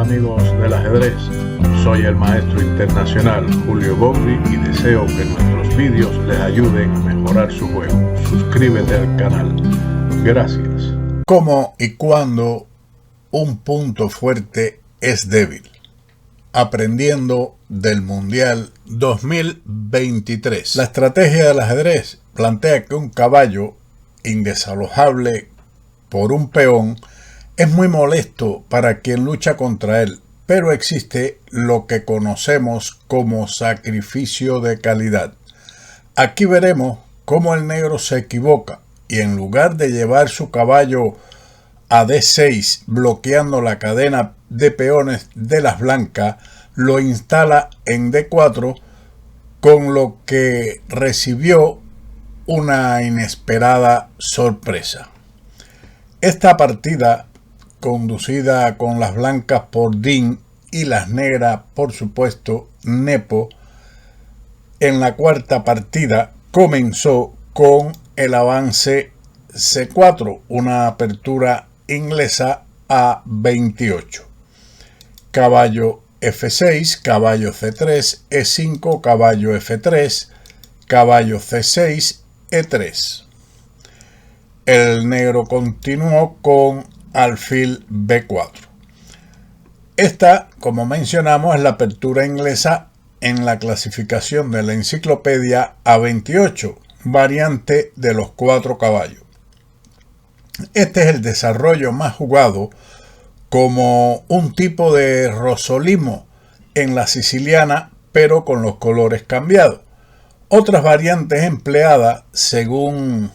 amigos del ajedrez, soy el maestro internacional Julio Bombri y deseo que nuestros vídeos les ayuden a mejorar su juego. Suscríbete al canal. Gracias. ¿Cómo y cuándo un punto fuerte es débil? Aprendiendo del Mundial 2023. La estrategia del ajedrez plantea que un caballo indesalojable por un peón es muy molesto para quien lucha contra él, pero existe lo que conocemos como sacrificio de calidad. Aquí veremos cómo el negro se equivoca y en lugar de llevar su caballo a D6 bloqueando la cadena de peones de las blancas, lo instala en D4, con lo que recibió una inesperada sorpresa. Esta partida, conducida con las blancas por Dean y las negras, por supuesto, Nepo, en la cuarta partida comenzó con el avance C4, una apertura inglesa a 28. Caballo F6, caballo C3, E5, caballo F3, caballo C6, E3. El negro continuó con alfil B4. Esta, como mencionamos, es la apertura inglesa en la clasificación de la enciclopedia A28, variante de los 4 caballos. Este es el desarrollo más jugado como un tipo de rosolimo en la siciliana, pero con los colores cambiados. Otras variantes empleadas según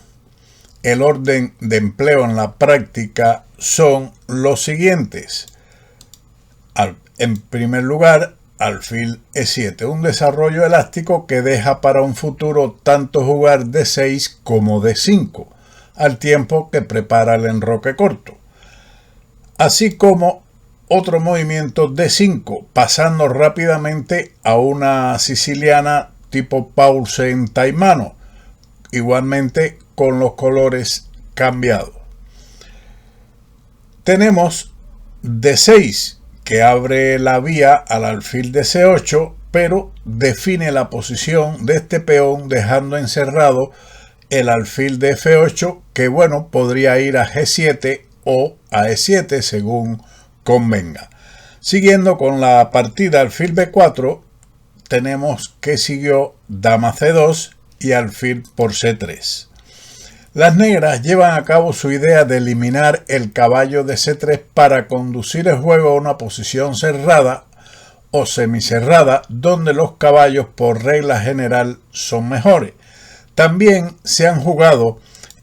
el orden de empleo en la práctica son los siguientes. En primer lugar, alfil E7, un desarrollo elástico que deja para un futuro tanto jugar D6 como D5, al tiempo que prepara el enroque corto. Así como otro movimiento D5, pasando rápidamente a una siciliana tipo Paulsen Taimano, igualmente con los colores cambiados. Tenemos D6, que abre la vía al alfil de C8, pero define la posición de este peón dejando encerrado el alfil de F8, que bueno, podría ir a G7 o a E7 según convenga. Siguiendo con la partida alfil B4, tenemos que siguió dama C2 y alfil por C3. Las negras llevan a cabo su idea de eliminar el caballo de C3 para conducir el juego a una posición cerrada o semicerrada, donde los caballos por regla general son mejores. También se han jugado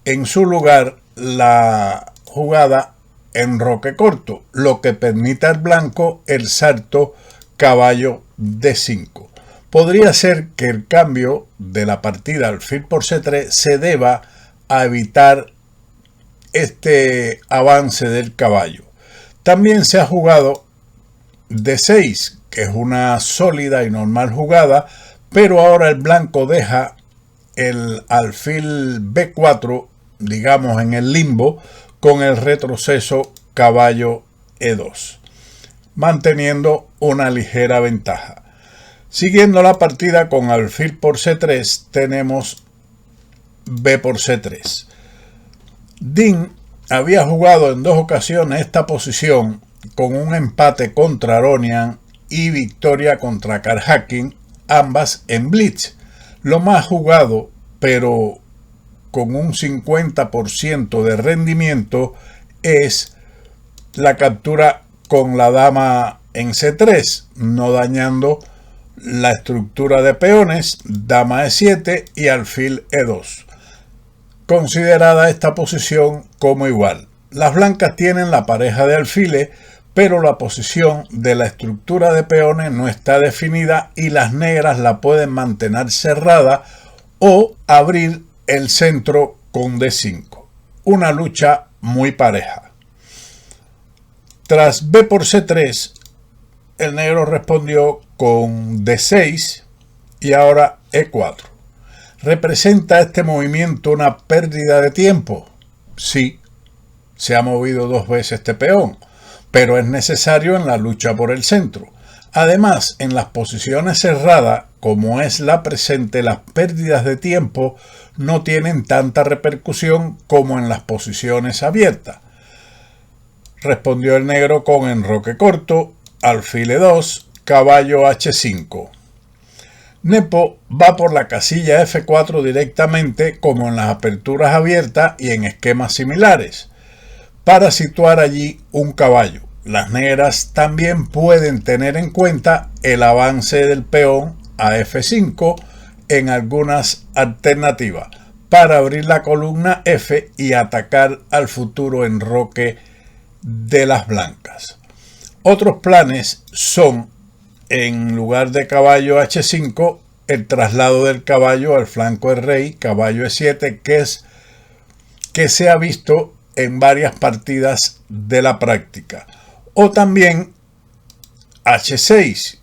en su lugar la jugada enroque corto, lo que permite al blanco el salto caballo D5. Podría ser que el cambio de la partida alfil por C3 se deba a evitar este avance del caballo. También se ha jugado D6, que es una sólida y normal jugada, pero ahora el blanco deja el alfil B4, digamos en el limbo, con el retroceso caballo E2, manteniendo una ligera ventaja. Siguiendo la partida con alfil por C3, tenemos B por C3. Dean había jugado en 2 ocasiones esta posición con un empate contra Aronian y victoria contra Karjakin, ambas en blitz. Lo más jugado, pero con un 50% de rendimiento, es la captura con la dama en C3, no dañando la estructura de peones, dama E7 y alfil E2. Considerada esta posición como igual. Las blancas tienen la pareja de alfiles, pero la posición de la estructura de peones no está definida y las negras la pueden mantener cerrada o abrir el centro con D5. Una lucha muy pareja. Tras B por C3, el negro respondió con D6 y ahora E4. ¿Representa este movimiento una pérdida de tiempo? Sí, se ha movido 2 veces este peón. pero es necesario en la lucha por el centro. Además, en las posiciones cerradas, como es la presente, las pérdidas de tiempo no tienen tanta repercusión como en las posiciones abiertas. Respondió el negro con enroque corto, alfil E2, caballo H5. Nepo va por la casilla F4 directamente, como en las aperturas abiertas y en esquemas similares, para situar allí un caballo. Las negras también pueden tener en cuenta el avance del peón a F5 en algunas alternativas, para abrir la columna F y atacar al futuro enroque de las blancas. Otros planes son, en lugar de caballo H5, el traslado del caballo al flanco del rey, caballo E7, que se ha visto en varias partidas de la práctica. O también H6,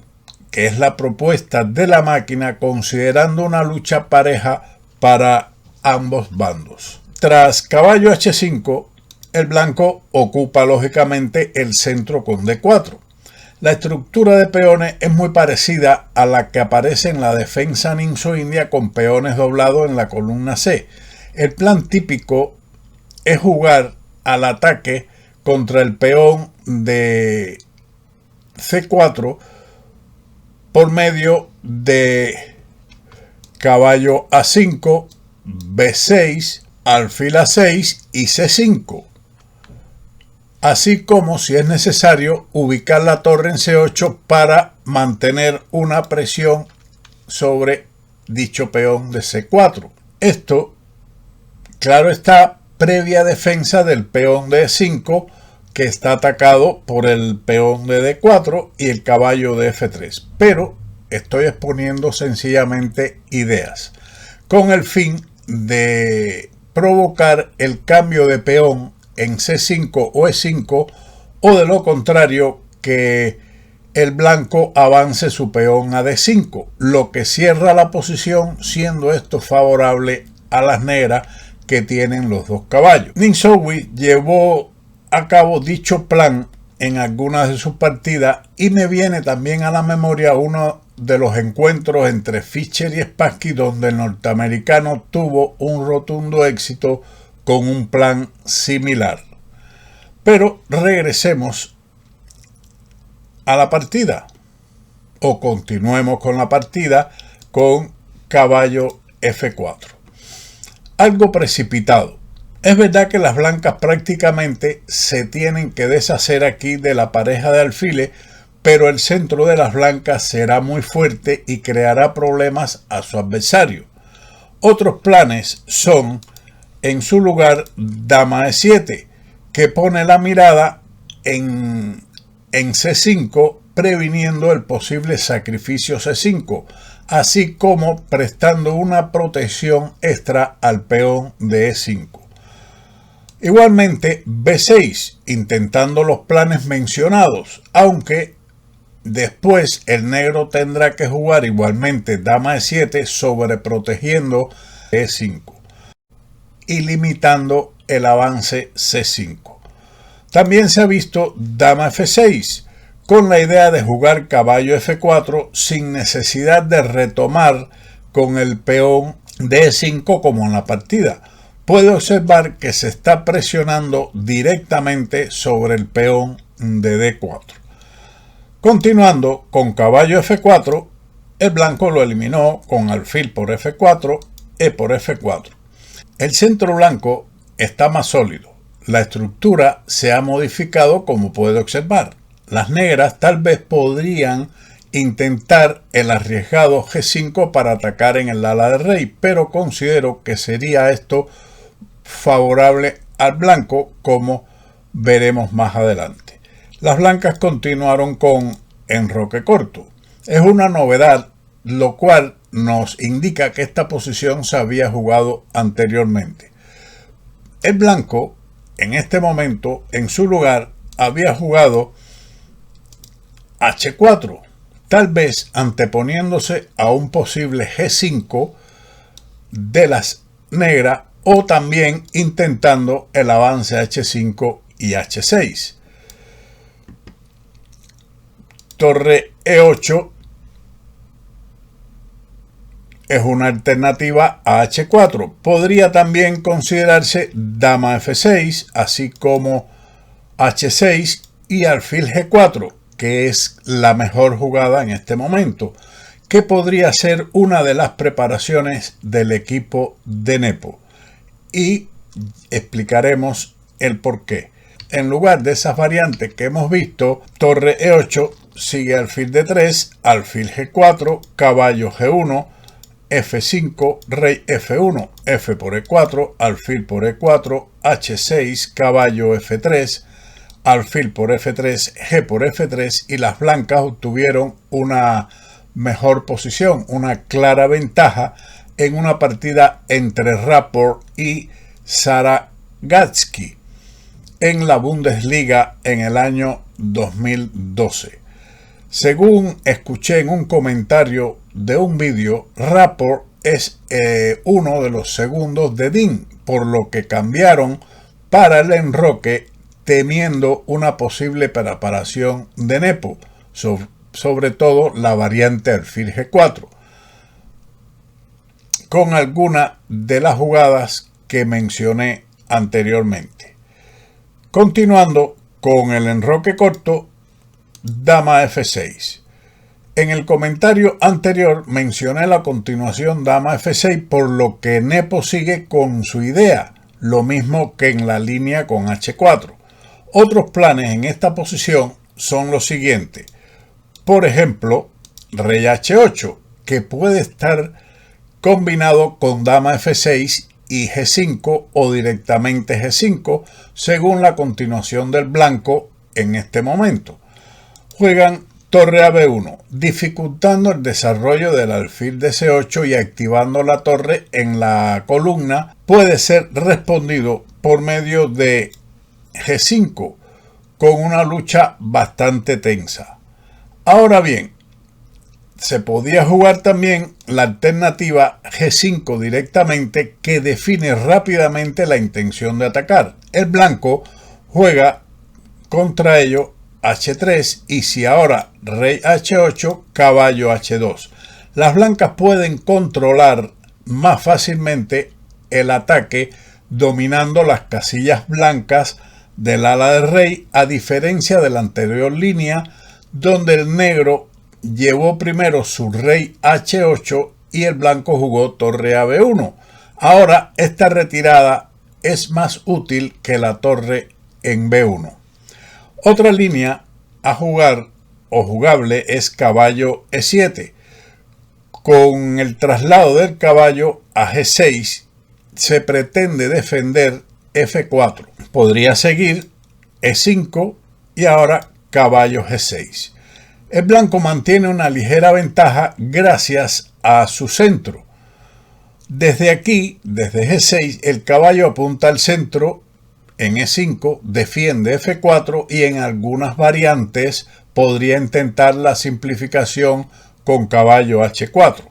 que es la propuesta de la máquina considerando una lucha pareja para ambos bandos. Tras caballo H5, el blanco ocupa lógicamente el centro con D4. La estructura de peones es muy parecida a la que aparece en la defensa ninso-india con peones doblados en la columna C. El plan típico es jugar al ataque contra el peón de C4 por medio de caballo A5, B6, alfil A6 y C5. Así como, si es necesario, ubicar la torre en C8 para mantener una presión sobre dicho peón de C4. Esto, claro está, previa defensa del peón de E5, que está atacado por el peón de D4 y el caballo de F3. Pero estoy exponiendo sencillamente ideas, con el fin de provocar el cambio de peón en C5 o E5, o de lo contrario, que el blanco avance su peón a D5, lo que cierra la posición, siendo esto favorable a las negras que tienen los dos caballos. Ninsowi llevó a cabo dicho plan en algunas de sus partidas y me viene también a la memoria uno de los encuentros entre Fischer y Spassky, donde el norteamericano tuvo un rotundo éxito con un plan similar. Pero regresemos a la partida, o continuemos con la partida con caballo F4. Algo precipitado. Es verdad que las blancas prácticamente se tienen que deshacer aquí de la pareja de alfiles, pero el centro de las blancas será muy fuerte y creará problemas a su adversario. Otros planes son, en su lugar, dama E7, que pone la mirada en C5, previniendo el posible sacrificio C5, así como prestando una protección extra al peón de E5. Igualmente, B6, intentando los planes mencionados, aunque después el negro tendrá que jugar igualmente dama E7, sobreprotegiendo E5 y limitando el avance C5. También se ha visto dama F6, con la idea de jugar caballo F4 sin necesidad de retomar con el peón de E5 como en la partida. Puede observar que se está presionando directamente sobre el peón de D4. Continuando con caballo F4, el blanco lo eliminó con alfil por F4, E por F4. El centro blanco está más sólido. La estructura se ha modificado, como puede observar. Las negras tal vez podrían intentar el arriesgado G5 para atacar en el ala del rey, pero considero que sería esto favorable al blanco, como veremos más adelante. Las blancas continuaron con enroque corto. Es una novedad, lo cual nos indica que esta posición se había jugado anteriormente. El blanco, en este momento, en su lugar, había jugado H4, tal vez anteponiéndose a un posible G5 de las negras, o también intentando el avance H5 y H6. torre E8 es una alternativa a H4. Podría también considerarse dama F6, así como H6 y alfil G4, que es la mejor jugada en este momento, que podría ser una de las preparaciones del equipo de Nepo. Y explicaremos el por qué. En lugar de esas variantes que hemos visto, torre E8 sigue alfil D3, alfil G4, caballo G1, F5, rey F1, F por E4, alfil por E4, H6, caballo F3, alfil por F3, G por F3, y las blancas obtuvieron una mejor posición, una clara ventaja en una partida entre Rapport y Saragatsky en la Bundesliga en el año 2012. Según escuché en un comentario de un vídeo, Rapport es uno de los segundos de Dean, por lo que cambiaron para el enroque temiendo una posible preparación de Nepo, sobre todo la variante alfil G4, con alguna de las jugadas que mencioné anteriormente. Continuando con el enroque corto, dama F6. En el comentario anterior mencioné la continuación dama F6, por lo que Nepo sigue con su idea, lo mismo que en la línea con H4. Otros planes en esta posición son los siguientes. Por ejemplo, rey H8, que puede estar combinado con dama F6 y G5 o directamente G5, según la continuación del blanco en este momento. Juegan torre a B1, dificultando el desarrollo del alfil de C8 y activando la torre en la columna. Puede ser respondido por medio de G5, con una lucha bastante tensa. Ahora bien, se podía jugar también la alternativa G5 directamente, que define rápidamente la intención de atacar. El blanco juega contra ello H3 y si ahora rey H8, caballo H2. Las blancas pueden controlar más fácilmente el ataque dominando las casillas blancas del ala del rey, a diferencia de la anterior línea donde el negro llevó primero su rey H8 y el blanco jugó torre a B1. Ahora esta retirada es más útil que la torre en B1. Otra línea a jugar o jugable es caballo E7. Con el traslado del caballo a G6 se pretende defender F4. Podría seguir E5 y ahora caballo G6. El blanco mantiene una ligera ventaja gracias a su centro. Desde aquí, desde G6, el caballo apunta al centro. En E5 defiende F4 y en algunas variantes podría intentar la simplificación con caballo H4.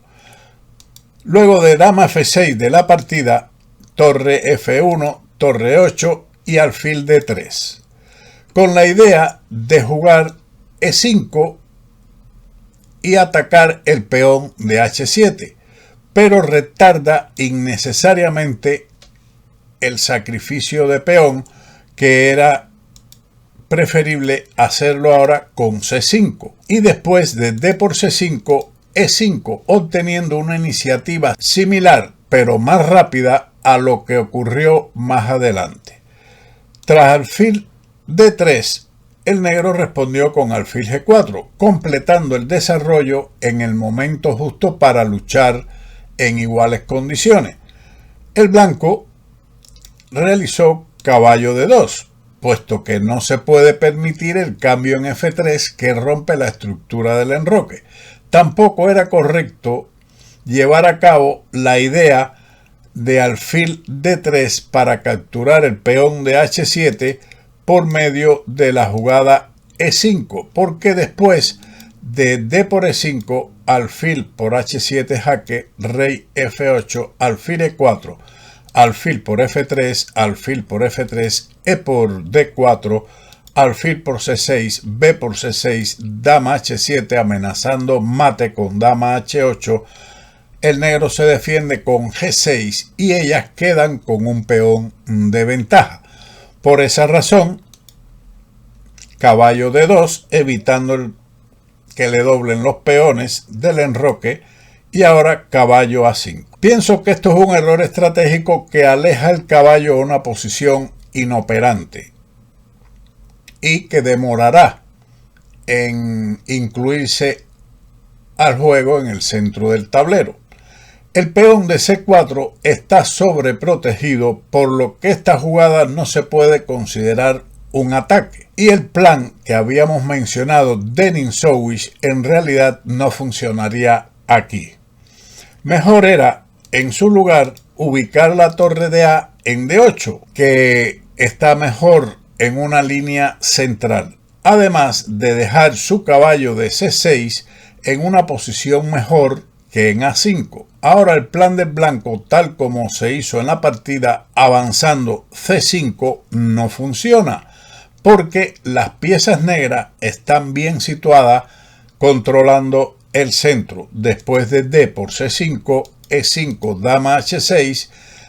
Luego de dama F6 de la partida, torre F1, torre 8 y alfil D3. Con la idea de jugar E5 y atacar el peón de H7, pero retarda innecesariamente el sacrificio de peón, que era preferible hacerlo ahora con C5 y después de D por C5, E5, obteniendo una iniciativa similar pero más rápida a lo que ocurrió más adelante. Tras alfil D3, el negro respondió con alfil G4, completando el desarrollo en el momento justo para luchar en iguales condiciones. El blanco realizó caballo D2, puesto que no se puede permitir el cambio en F3 que rompe la estructura del enroque. Tampoco era correcto llevar a cabo la idea de alfil D3 para capturar el peón de H7 por medio de la jugada E5, porque después de D por E5, alfil por H7 jaque, rey F8, alfil E4, alfil por F3, alfil por F3, E por D4, alfil por C6, B por C6, dama H7 amenazando mate con dama H8, el negro se defiende con G6 y ellas quedan con un peón de ventaja. Por esa razón, caballo D2, evitando que le doblen los peones del enroque, y ahora caballo A5. Pienso que esto es un error estratégico que aleja el caballo a una posición inoperante y que demorará en incluirse al juego en el centro del tablero. El peón de C4 está sobreprotegido, por lo que esta jugada no se puede considerar un ataque. Y el plan que habíamos mencionado de Ninšović en realidad no funcionaría aquí. Mejor era, en su lugar, ubicar la torre de A en D8, que está mejor en una línea central, además de dejar su caballo de C6 en una posición mejor que en A5. Ahora el plan del blanco, tal como se hizo en la partida avanzando C5, no funciona, porque las piezas negras están bien situadas controlando el centro. Después de D por C5, E5, dama H6,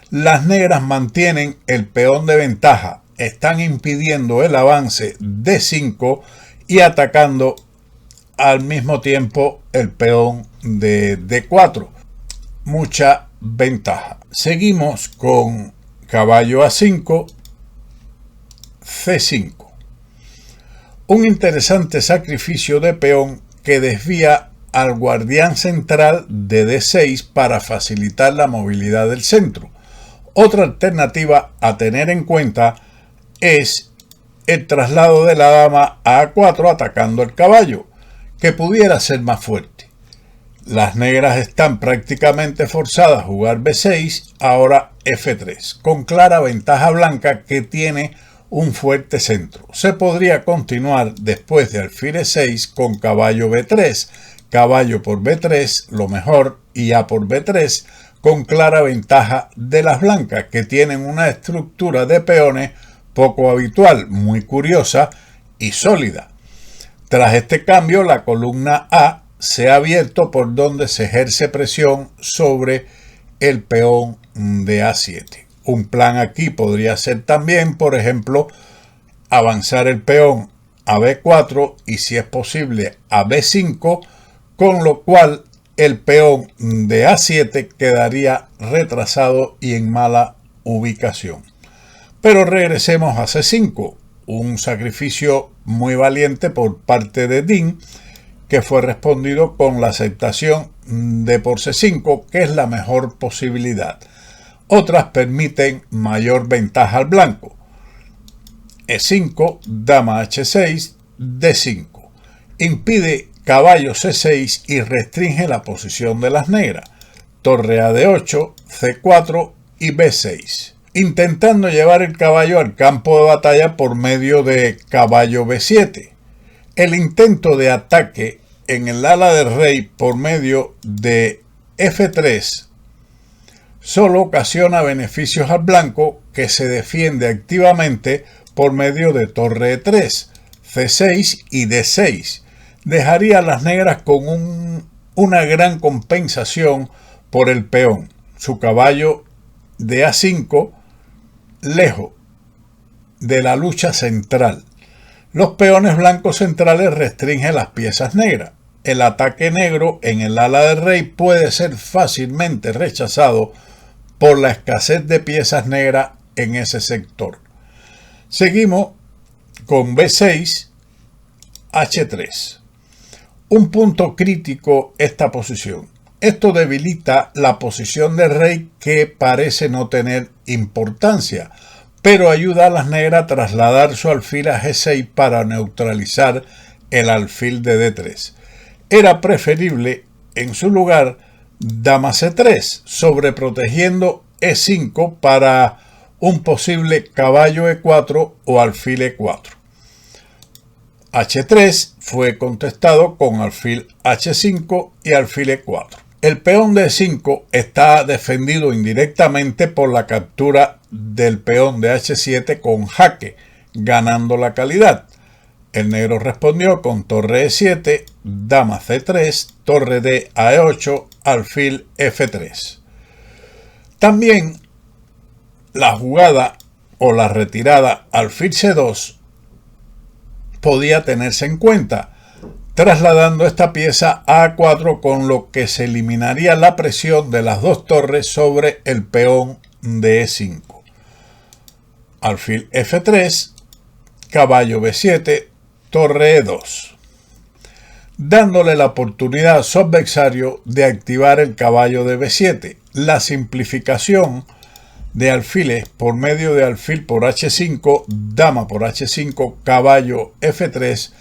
las negras mantienen el peón de ventaja, están impidiendo el avance D5 y atacando al mismo tiempo el peón de D4. Mucha ventaja. Seguimos con caballo A5, C5. Un interesante sacrificio de peón que desvía al guardián central de D6 para facilitar la movilidad del centro. Otra alternativa a tener en cuenta es el traslado de la dama a A4 atacando el caballo, que pudiera ser más fuerte. Las negras están prácticamente forzadas a jugar B6, ahora F3, con clara ventaja blanca que tiene un fuerte centro. Se podría continuar después de alfil E6 con caballo B3, caballo por B3, lo mejor, y A por B3, con clara ventaja de las blancas, que tienen una estructura de peones poco habitual, muy curiosa y sólida. Tras este cambio, la columna A se ha abierto por donde se ejerce presión sobre el peón de A7. Un plan aquí podría ser también, por ejemplo, avanzar el peón a B4 y, si es posible, a B5, con lo cual el peón de A7 quedaría retrasado y en mala ubicación. Pero regresemos a C5, un sacrificio muy valiente por parte de Dean, que fue respondido con la aceptación de por C5, que es la mejor posibilidad. Otras permiten mayor ventaja al blanco. E5, dama H6, D5. Impide caballo C6 y restringe la posición de las negras. Torre a D8, C4 y B6. Intentando llevar el caballo al campo de batalla por medio de caballo B7. El intento de ataque en el ala del rey por medio de F3 solo ocasiona beneficios al blanco, que se defiende activamente por medio de torre E3, C6 y D6. Dejaría a las negras con una gran compensación por el peón. Su caballo de A5 lejos de la lucha central. Los peones blancos centrales restringen las piezas negras. El ataque negro en el ala del rey puede ser fácilmente rechazado por la escasez de piezas negras en ese sector. Seguimos con B6, H3. Un punto crítico esta posición. Esto debilita la posición del rey, que parece no tener importancia, pero ayuda a las negras a trasladar su alfil a G6 para neutralizar el alfil de D3. Era preferible, en su lugar, dama C3, sobreprotegiendo E5 para un posible caballo E4 o alfil E4. H3 fue contestado con alfil H5 y alfil E4. El peón de E5 está defendido indirectamente por la captura del peón de H7 con jaque, ganando la calidad. El negro respondió con torre E7, dama C3, torre D a E8, alfil F3. También la jugada o la retirada alfil C2 podía tenerse en cuenta, trasladando esta pieza a A4, con lo que se eliminaría la presión de las dos torres sobre el peón de E5. Alfil F3, caballo B7, torre E2, dándole la oportunidad a su adversario de activar el caballo de B7. La simplificación de alfiles por medio de alfil por H5, dama por H5, caballo F3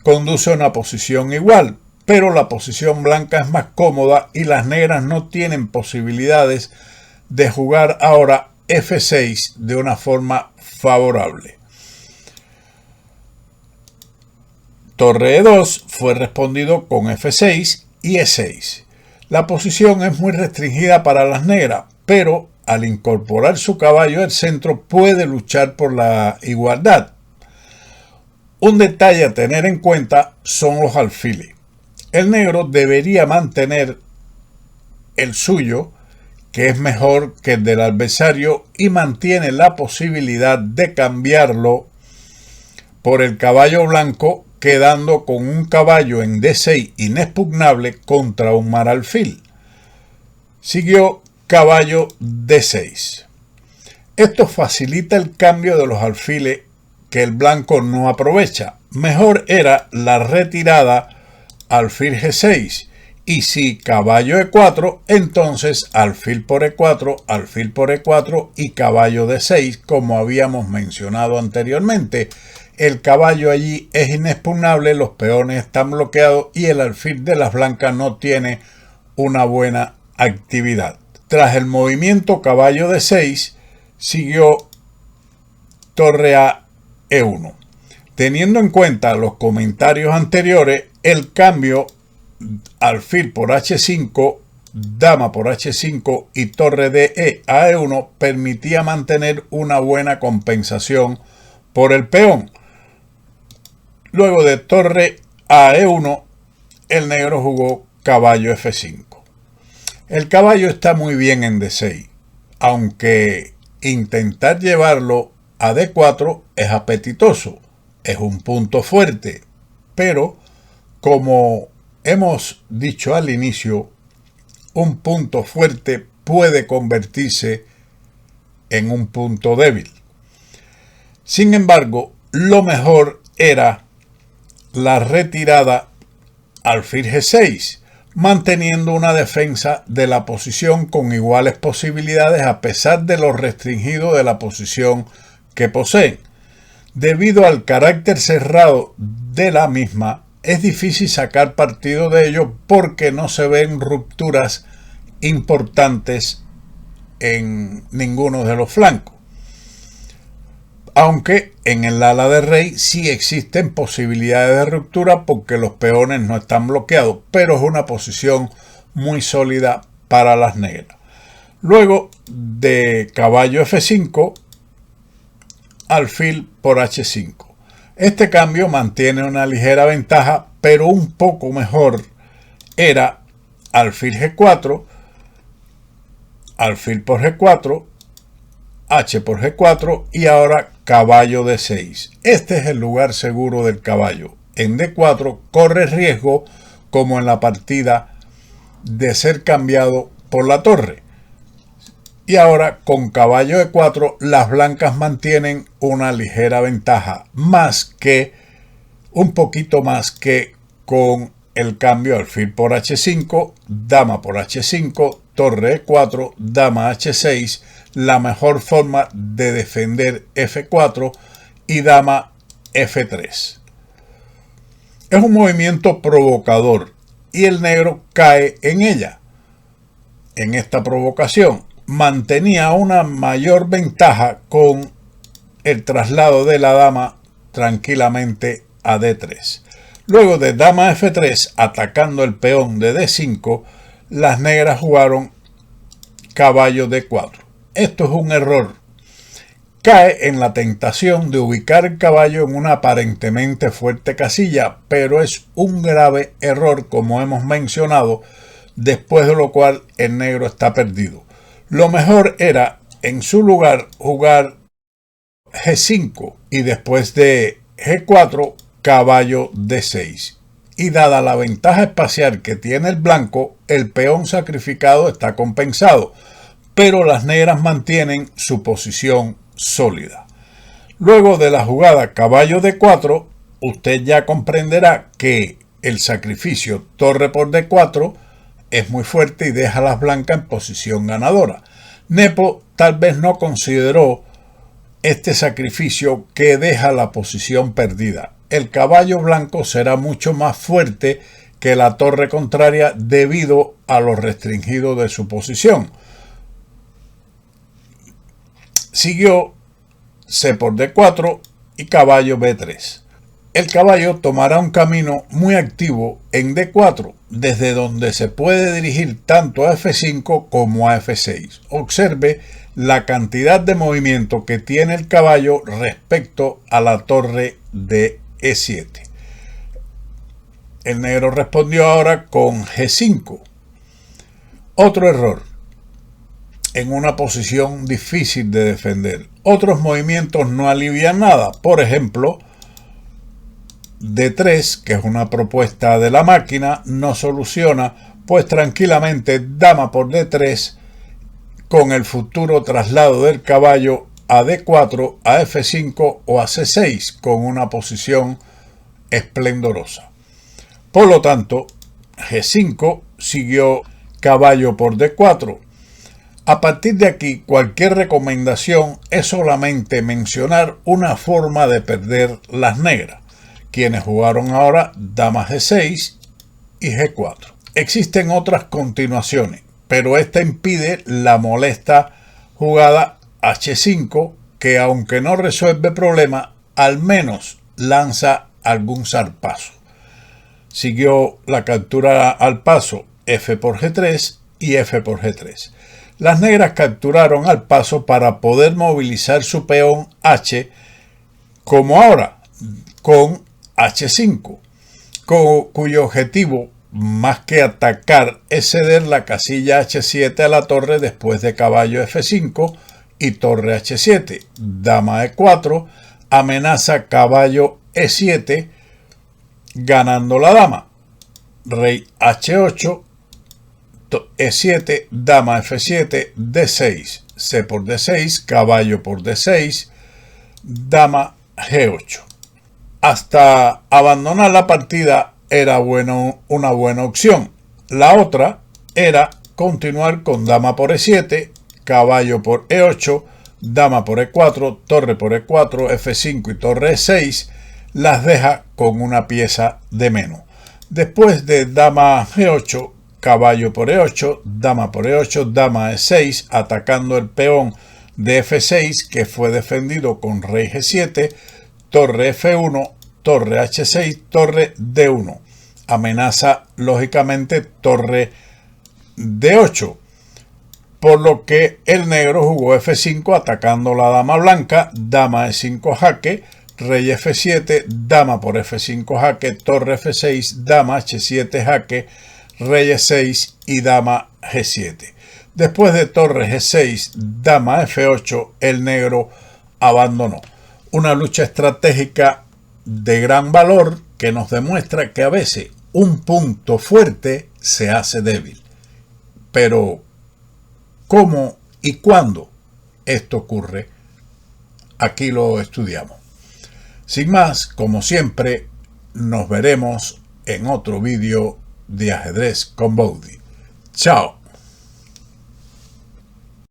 conduce a una posición igual, pero la posición blanca es más cómoda y las negras no tienen posibilidades de jugar ahora F6 de una forma favorable. Torre E2 fue respondido con F6 y E6. La posición es muy restringida para las negras, pero al incorporar su caballo al centro puede luchar por la igualdad. Un detalle a tener en cuenta son los alfiles. El negro debería mantener el suyo, que es mejor que el del adversario, y mantiene la posibilidad de cambiarlo por el caballo blanco, quedando con un caballo en D6 inexpugnable contra un maralfil. Siguió caballo D6. Esto facilita el cambio de los alfiles que el blanco no aprovecha. Mejor era la retirada alfil G6, y si caballo E4, entonces alfil por E4, alfil por E4 y caballo D6, como habíamos mencionado anteriormente. El caballo allí es inexpugnable, los peones están bloqueados y el alfil de las blancas no tiene una buena actividad. Tras el movimiento caballo D6, siguió torre A E1. Teniendo en cuenta los comentarios anteriores, el cambio alfil por H5, dama por H5 y torre de a E1 permitía mantener una buena compensación por el peón. Luego de torre a E1, el negro jugó caballo F5. El caballo está muy bien en D6, aunque intentar llevarlo a D4 es apetitoso, es un punto fuerte, pero como hemos dicho al inicio, un punto fuerte puede convertirse en un punto débil. Sin embargo, lo mejor era la retirada alfil G6, manteniendo una defensa de la posición con iguales posibilidades a pesar de lo restringido de la posición que poseen. Debido al carácter cerrado de la misma, es difícil sacar partido de ello porque no se ven rupturas importantes en ninguno de los flancos. Aunque en el ala de rey sí existen posibilidades de ruptura porque los peones no están bloqueados, pero es una posición muy sólida para las negras. Luego de caballo F5, alfil por H5. Este cambio mantiene una ligera ventaja, pero un poco mejor era alfil G4, alfil por G4, H por G4 y ahora caballo D6. Este es el lugar seguro del caballo. En D4 corre riesgo, como en la partida, de ser cambiado por la torre. Y ahora con caballo E4 las blancas mantienen una ligera ventaja, un poquito más que con el cambio alfil por H5, dama por H5, torre E4, dama H6, la mejor forma de defender F4 y dama F3. Es un movimiento provocador y el negro cae en ella. En esta provocación mantenía una mayor ventaja con el traslado de la dama tranquilamente a D3. Luego de dama F3 atacando el peón de D5, las negras jugaron caballo D4. Esto es un error cae en la tentación de ubicar el caballo en una aparentemente fuerte casilla, pero es un grave error, como hemos mencionado, después de lo cual el negro está perdido. Lo mejor era, en su lugar, jugar G5 y después de G4, caballo D6. Y dada la ventaja espacial que tiene el blanco, el peón sacrificado está compensado, pero las negras mantienen su posición sólida. Luego de la jugada caballo D4, usted ya comprenderá que el sacrificio torre por D4 es muy fuerte y deja a las blancas en posición ganadora. Nepo tal vez no consideró este sacrificio que deja la posición perdida. El caballo blanco será mucho más fuerte que la torre contraria debido a lo restringido de su posición. Siguió C por D4 y caballo B3. El caballo tomará un camino muy activo en D4, desde donde se puede dirigir tanto a F5 como a F6. Observe la cantidad de movimiento que tiene el caballo respecto a la torre de E7. El negro respondió ahora con G5. Otro error, en una posición difícil de defender. Otros movimientos no alivian nada. Por ejemplo, D3, que es una propuesta de la máquina, no soluciona, pues tranquilamente dama por D3 con el futuro traslado del caballo a D4, a F5 o a C6 con una posición esplendorosa. Por lo tanto, G5 siguió caballo por D4. A partir de aquí, cualquier recomendación es solamente mencionar una forma de perder las negras, quienes jugaron ahora dama G6 y G4. Existen otras continuaciones, pero esta impide la molesta jugada H5, que aunque no resuelve problema, al menos lanza algún zarpazo. Siguió la captura al paso F por G3 y F por G3. Las negras capturaron al paso para poder movilizar su peón H, como ahora, con H5, cuyo objetivo, más que atacar, es ceder la casilla H7 a la torre después de caballo F5 y torre H7. Dama E4 amenaza caballo E7, ganando la dama. Rey H8, E7, dama F7, D6, C por D6, caballo por D6, dama G8. Hasta abandonar la partida era una buena opción. La otra era continuar con dama por E7, caballo por E8, dama por E4, torre por E4, F5 y torre E6, las deja con una pieza de menos. Después de dama G8, caballo por E8, dama por E8, dama E6, atacando el peón de F6 que fue defendido con rey G7, torre F1, torre H6, torre D1. Amenaza lógicamente torre D8, por lo que el negro jugó F5 atacando la dama blanca, dama E5 jaque, rey F7, dama por F5 jaque, torre F6, dama H7 jaque, rey E6 y dama G7. Después de torre G6, dama F8, el negro abandonó. Una lucha estratégica de gran valor que nos demuestra que a veces un punto fuerte se hace débil. Pero, ¿cómo y cuándo esto ocurre? Aquí lo estudiamos. Sin más, como siempre, nos veremos en otro vídeo de ajedrez con Bowdy. Chao.